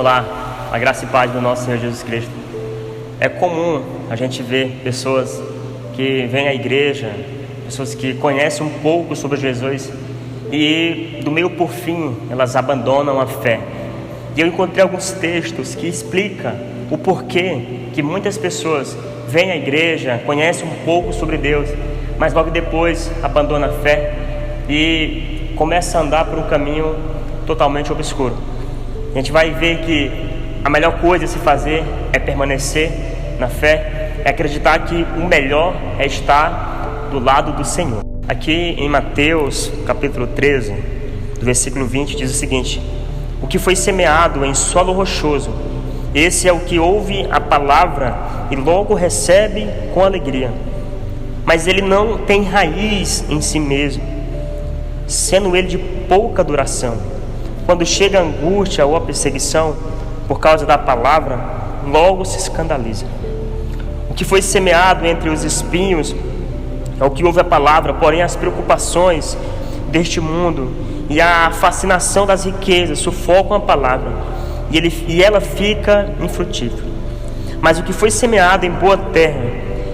Olá, a graça e paz do nosso Senhor Jesus Cristo. É comum a gente ver pessoas que vêm à igreja, pessoas que conhecem um pouco sobre Jesus e do meio por fim elas abandonam a fé. E eu encontrei alguns textos que explicam o porquê que muitas pessoas vêm à igreja, conhecem um pouco sobre Deus, mas logo depois abandonam a fé e começam a andar por um caminho totalmente obscuro. A gente vai ver que a melhor coisa a se fazer é permanecer na fé, é acreditar que o melhor é estar do lado do Senhor. Aqui em Mateus capítulo 13, do versículo 20, diz o seguinte: o que foi semeado em solo rochoso, esse é o que ouve a palavra e logo recebe com alegria, mas ele não tem raiz em si mesmo, sendo ele de pouca duração. Quando chega a angústia ou a perseguição por causa da palavra, logo se escandaliza. O que foi semeado entre os espinhos é o que ouve a palavra, porém as preocupações deste mundo e a fascinação das riquezas sufocam a palavra e ela fica infrutífera. Mas o que foi semeado em boa terra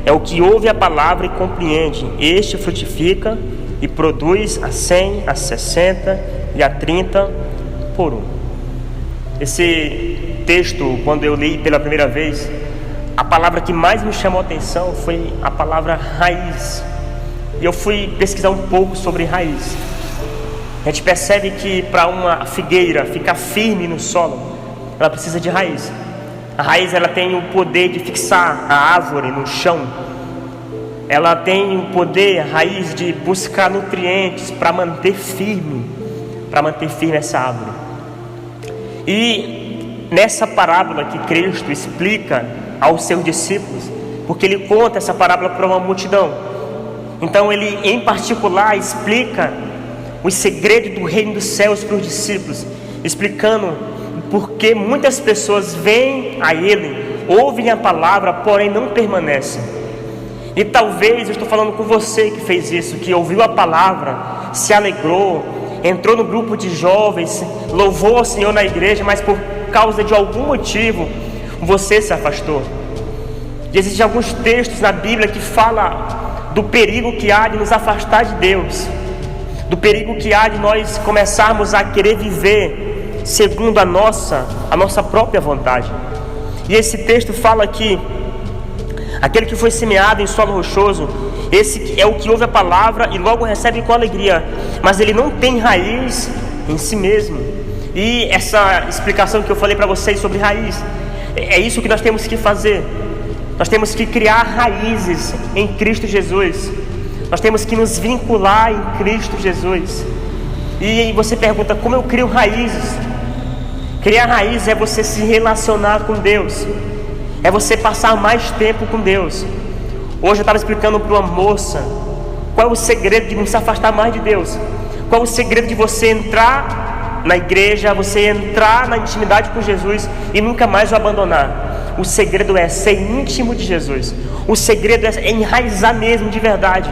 é o que ouve a palavra e compreende. Este frutifica e produz a 100, a 60 e a 30 por um. Esse texto, quando eu li pela primeira vez, a palavra que mais me chamou a atenção foi a palavra raiz. E eu fui pesquisar um pouco sobre raiz. A gente percebe que para uma figueira ficar firme no solo, ela precisa de raiz. A raiz, ela tem o poder de fixar a árvore no chão. Ela tem o poder, a raiz, de buscar nutrientes para manter firme essa árvore. E nessa parábola que Cristo explica aos seus discípulos, porque ele conta essa parábola para uma multidão, então ele em particular explica os segredos do reino dos céus para os discípulos, explicando porque muitas pessoas vêm a ele, ouvem a palavra, porém não permanecem. E talvez eu estou falando com você que fez isso, que ouviu a palavra, se alegrou, entrou no grupo de jovens, louvou ao Senhor na igreja, mas por causa de algum motivo você se afastou. E existem alguns textos na Bíblia que falam do perigo que há de nos afastar de Deus, do perigo que há de nós começarmos a querer viver segundo a nossa própria vontade. E esse texto fala que aquele que foi semeado em solo rochoso, esse é o que ouve a palavra e logo recebe com alegria, mas ele não tem raiz em si mesmo. E essa explicação que eu falei para vocês sobre raiz, é isso que nós temos que fazer. Nós temos que criar raízes em Cristo Jesus. Nós temos que nos vincular em Cristo Jesus. E você pergunta, como eu crio raízes? Criar raízes é você se relacionar com Deus, é você passar mais tempo com Deus. Hoje eu estava explicando para uma moça qual é o segredo de não se afastar mais de Deus. Qual é o segredo de você entrar na igreja, você entrar na intimidade com Jesus e nunca mais o abandonar. O segredo é ser íntimo de Jesus. O segredo é enraizar mesmo de verdade.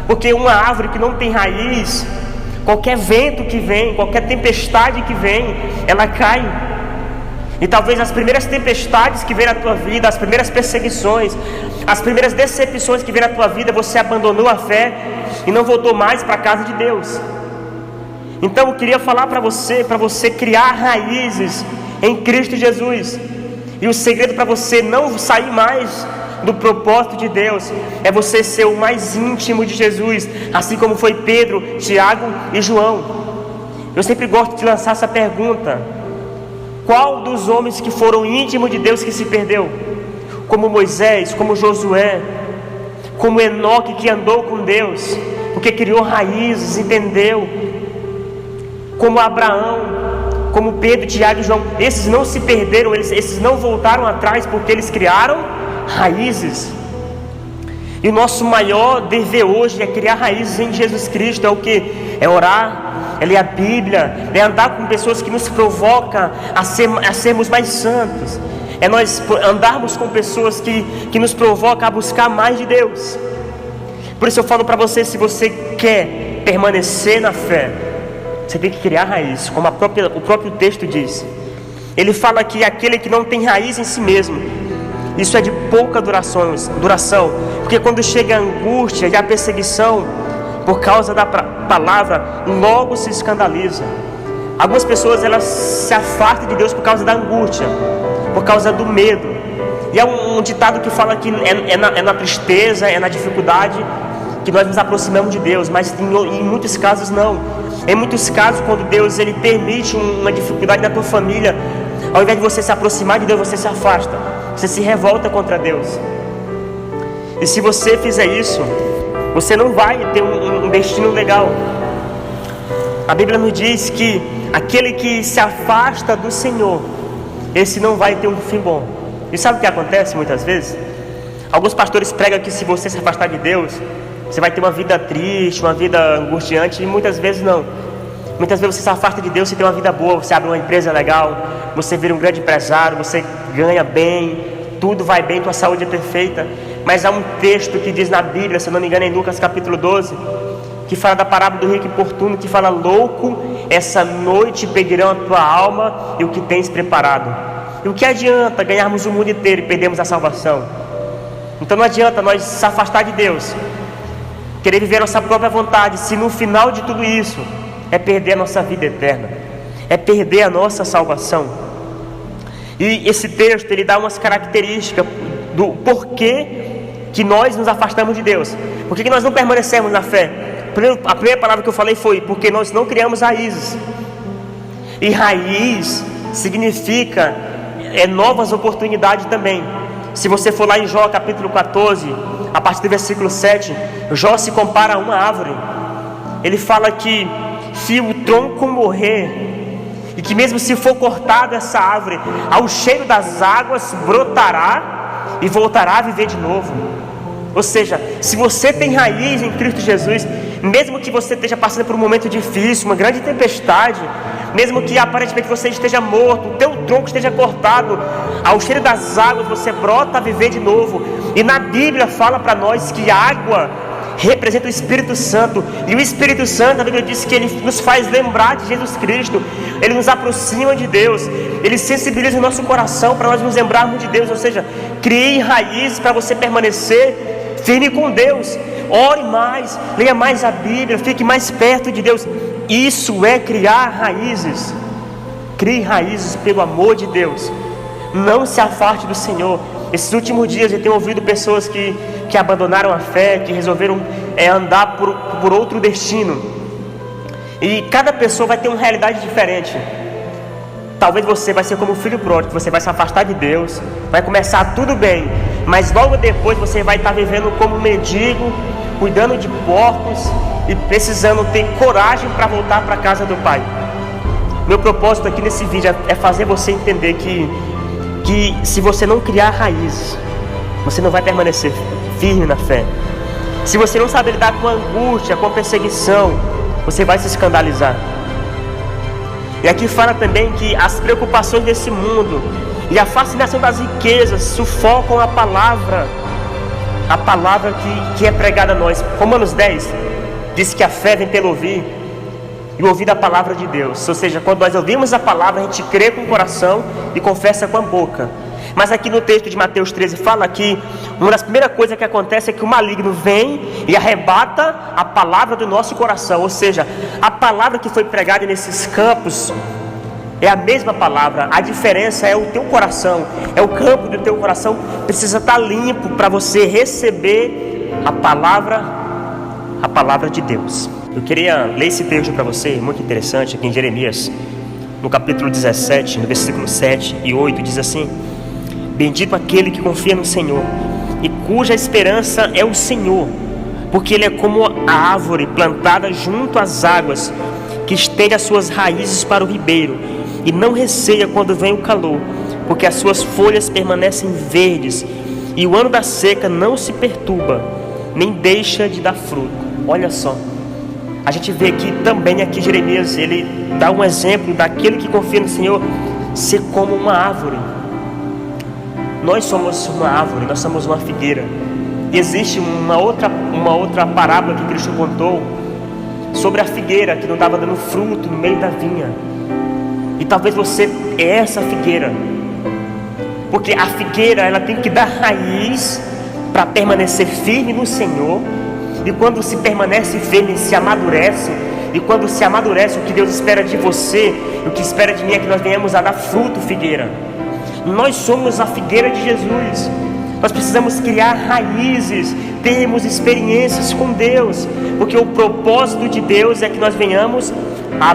Porque uma árvore que não tem raiz, qualquer vento que vem, qualquer tempestade que vem, ela cai. E talvez as primeiras tempestades que vêm na tua vida, as primeiras perseguições, as primeiras decepções que vêm na tua vida, você abandonou a fé e não voltou mais para a casa de Deus. Então eu queria falar para você criar raízes em Cristo Jesus. E o segredo para você não sair mais do propósito de Deus é você ser o mais íntimo de Jesus, assim como foi Pedro, Tiago e João. Eu sempre gosto de lançar essa pergunta: qual dos homens que foram íntimos de Deus que se perdeu? Como Moisés, como Josué, como Enoque, que andou com Deus, porque criou raízes, entendeu? Como Abraão, como Pedro, Tiago e João. Esses não se perderam, esses não voltaram atrás, porque eles criaram raízes. E o nosso maior dever hoje é criar raízes em Jesus Cristo. É o que? É orar, é ler a Bíblia, é andar com pessoas que nos provocam a sermos mais santos. É nós andarmos com pessoas que nos provocam a buscar mais de Deus. Por isso eu falo para você, se você quer permanecer na fé, você tem que criar raiz, como o próprio texto diz. Ele fala que aquele que não tem raiz em si mesmo, isso é de pouca duração, porque quando chega a angústia e a perseguição por causa da palavra, logo se escandaliza. Algumas pessoas, elas se afastam de Deus por causa da angústia, por causa do medo. E é um ditado que fala que é na tristeza, é na dificuldade que nós nos aproximamos de Deus, mas em muitos casos não. Em muitos casos, quando Deus ele permite uma dificuldade na tua família, ao invés de você se aproximar de Deus, você se afasta, você se revolta contra Deus. E se você fizer isso, você não vai ter um destino legal. A Bíblia nos diz que aquele que se afasta do Senhor, esse não vai ter um fim bom. E sabe o que acontece muitas vezes? Alguns pastores pregam que se você se afastar de Deus, você vai ter uma vida triste, uma vida angustiante, e muitas vezes não. Muitas vezes você se afasta de Deus, você tem uma vida boa, você abre uma empresa legal, você vira um grande empresário, você ganha bem, tudo vai bem, tua saúde é perfeita. Mas há um texto que diz na Bíblia, se eu não me engano, em Lucas capítulo 12, que fala da parábola do rico importuno, que fala: louco, essa noite pedirão a tua alma e o que tens preparado. E o que adianta ganharmos o mundo inteiro e perdermos a salvação? Então não adianta nós se afastar de Deus, querer viver a nossa própria vontade, se no final de tudo isso é perder a nossa vida eterna, é perder a nossa salvação. E esse texto ele dá umas características do porquê que nós nos afastamos de Deus. Por que nós não permanecemos na fé? A primeira palavra que eu falei foi porque nós não criamos raízes. E raiz significa novas oportunidades também. Se você for lá em Jó capítulo 14, a partir do versículo 7, Jó se compara a uma árvore. Ele fala que se o tronco morrer, e que mesmo se for cortada essa árvore, ao cheiro das águas brotará e voltará a viver de novo. Ou seja, se você tem raiz em Cristo Jesus, mesmo que você esteja passando por um momento difícil, uma grande tempestade, mesmo que aparentemente você esteja morto, o teu tronco esteja cortado, ao cheiro das águas você brota a viver de novo. E na Bíblia fala para nós que água representa o Espírito Santo, e o Espírito Santo, a Bíblia diz que ele nos faz lembrar de Jesus Cristo, ele nos aproxima de Deus, ele sensibiliza o nosso coração para nós nos lembrarmos de Deus. Ou seja, crie raízes para você permanecer firme com Deus. Ore mais, leia mais a Bíblia, fique mais perto de Deus. Isso é criar raízes. Crie raízes pelo amor de Deus. Não se afaste do Senhor. Esses últimos dias eu tenho ouvido pessoas que abandonaram a fé, que resolveram andar por outro destino. E cada pessoa vai ter uma realidade diferente. Talvez você vai ser como o filho pródigo, você vai se afastar de Deus, vai começar tudo bem, mas logo depois você vai estar vivendo como um mendigo, cuidando de porcos e precisando ter coragem para voltar para a casa do Pai. Meu propósito aqui nesse vídeo é fazer você entender que se você não criar raízes, você não vai permanecer firme na fé. Se você não sabe lidar com a angústia, com a perseguição, você vai se escandalizar. E aqui fala também que as preocupações desse mundo e a fascinação das riquezas sufocam a palavra que é pregada a nós. Romanos 10 diz que a fé vem pelo ouvir, e o ouvir da palavra de Deus. Ou seja, quando nós ouvimos a palavra, a gente crê com o coração e confessa com a boca. Mas aqui no texto de Mateus 13 fala que uma das primeiras coisas que acontece é que o maligno vem e arrebata a palavra do nosso coração. Ou seja, a palavra que foi pregada nesses campos é a mesma palavra. A diferença é o teu coração, é o campo do teu coração precisa estar limpo para você receber a palavra de Deus. Eu queria ler esse texto para você, muito interessante, aqui em Jeremias, no capítulo 17, no versículo 7 e 8, diz assim: bendito aquele que confia no Senhor e cuja esperança é o Senhor, porque ele é como a árvore plantada junto às águas, que estende as suas raízes para o ribeiro e não receia quando vem o calor, porque as suas folhas permanecem verdes e o ano da seca não se perturba, nem deixa de dar fruto. Olha só, a gente vê aqui também, aqui Jeremias, ele dá um exemplo daquele que confia no Senhor ser como uma árvore. Nós somos uma árvore, nós somos uma figueira. E existe uma outra parábola que Cristo contou sobre a figueira que não estava dando fruto no meio da vinha. E talvez você é essa figueira, porque a figueira, ela tem que dar raiz para permanecer firme no Senhor. E quando se permanece firme, se amadurece. E quando se amadurece, o que Deus espera de você, o que espera de mim é que nós venhamos a dar fruto, figueira. Nós somos a figueira de Jesus. Nós precisamos criar raízes, termos experiências com Deus, porque o propósito de Deus é que nós venhamos a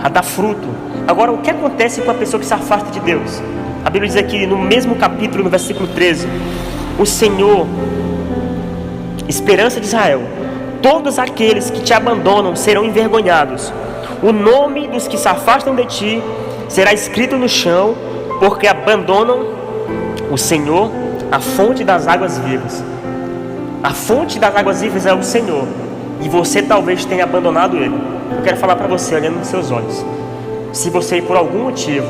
dar fruto. Agora, o que acontece com a pessoa que se afasta de Deus? A Bíblia diz aqui no mesmo capítulo, no versículo 13: o Senhor, esperança de Israel, todos aqueles que te abandonam serão envergonhados. O nome dos que se afastam de ti será escrito no chão, porque abandonam o Senhor, a fonte das águas vivas. A fonte das águas vivas é o Senhor, e você talvez tenha abandonado Ele. Eu quero falar para você, olhando nos seus olhos: se você por algum motivo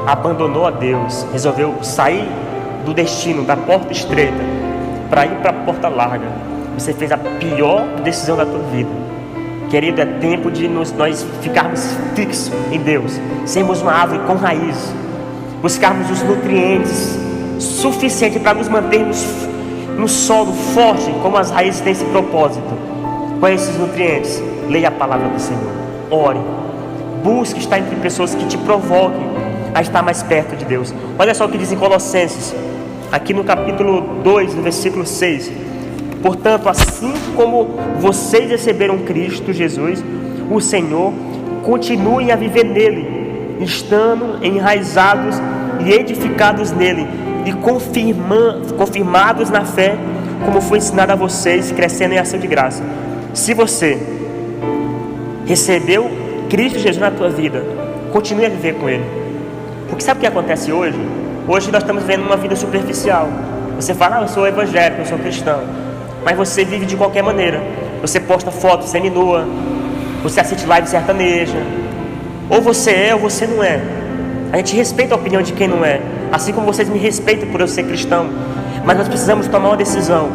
abandonou a Deus, resolveu sair do destino, da porta estreita, para ir para a porta larga, você fez a pior decisão da tua vida. Querido, é tempo de nós ficarmos fixos em Deus, sermos uma árvore com raiz, buscarmos os nutrientes suficientes para nos mantermos no solo forte, como as raízes têm esse propósito. Com esses nutrientes, leia a palavra do Senhor, ore, busque estar entre pessoas que te provoquem a estar mais perto de Deus. Olha só o que diz em Colossenses, aqui no capítulo 2, no versículo 6: portanto, assim como vocês receberam Cristo Jesus, o Senhor, continuem a viver nele, estando enraizados e edificados nele, e confirmados na fé, como foi ensinado a vocês, crescendo em ação de graça. Se você recebeu Cristo Jesus na tua vida, continue a viver com Ele. Porque sabe o que acontece hoje? Hoje nós estamos vivendo uma vida superficial. Você fala: eu sou evangélico, eu sou cristão, mas você vive de qualquer maneira. Você posta fotos semi-nua, você assiste live sertaneja. Ou você é ou você não é. A gente respeita a opinião de quem não é, assim como vocês me respeitam por eu ser cristão. Mas nós precisamos tomar uma decisão,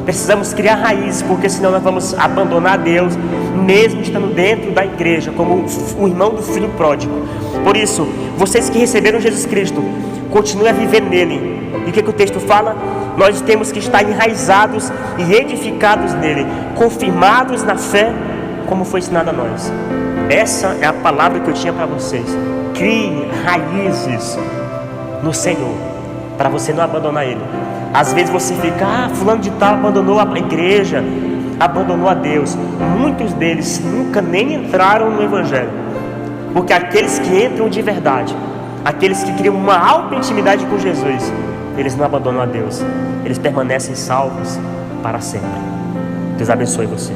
precisamos criar raízes, porque senão nós vamos abandonar Deus, mesmo estando dentro da igreja, como o irmão do filho pródigo. Por isso, vocês que receberam Jesus Cristo, continuem a viver nele. E o que o texto fala? Nós temos que estar enraizados e edificados nele, confirmados na fé, como foi ensinado a nós. Essa é a palavra que eu tinha para vocês. Crie raízes no Senhor, para você não abandonar Ele. Às vezes você fica: fulano de tal abandonou a igreja, abandonou a Deus. Muitos deles nunca nem entraram no Evangelho, porque aqueles que entram de verdade, aqueles que criam uma alta intimidade com Jesus, eles não abandonam a Deus, eles permanecem salvos para sempre. Deus abençoe você.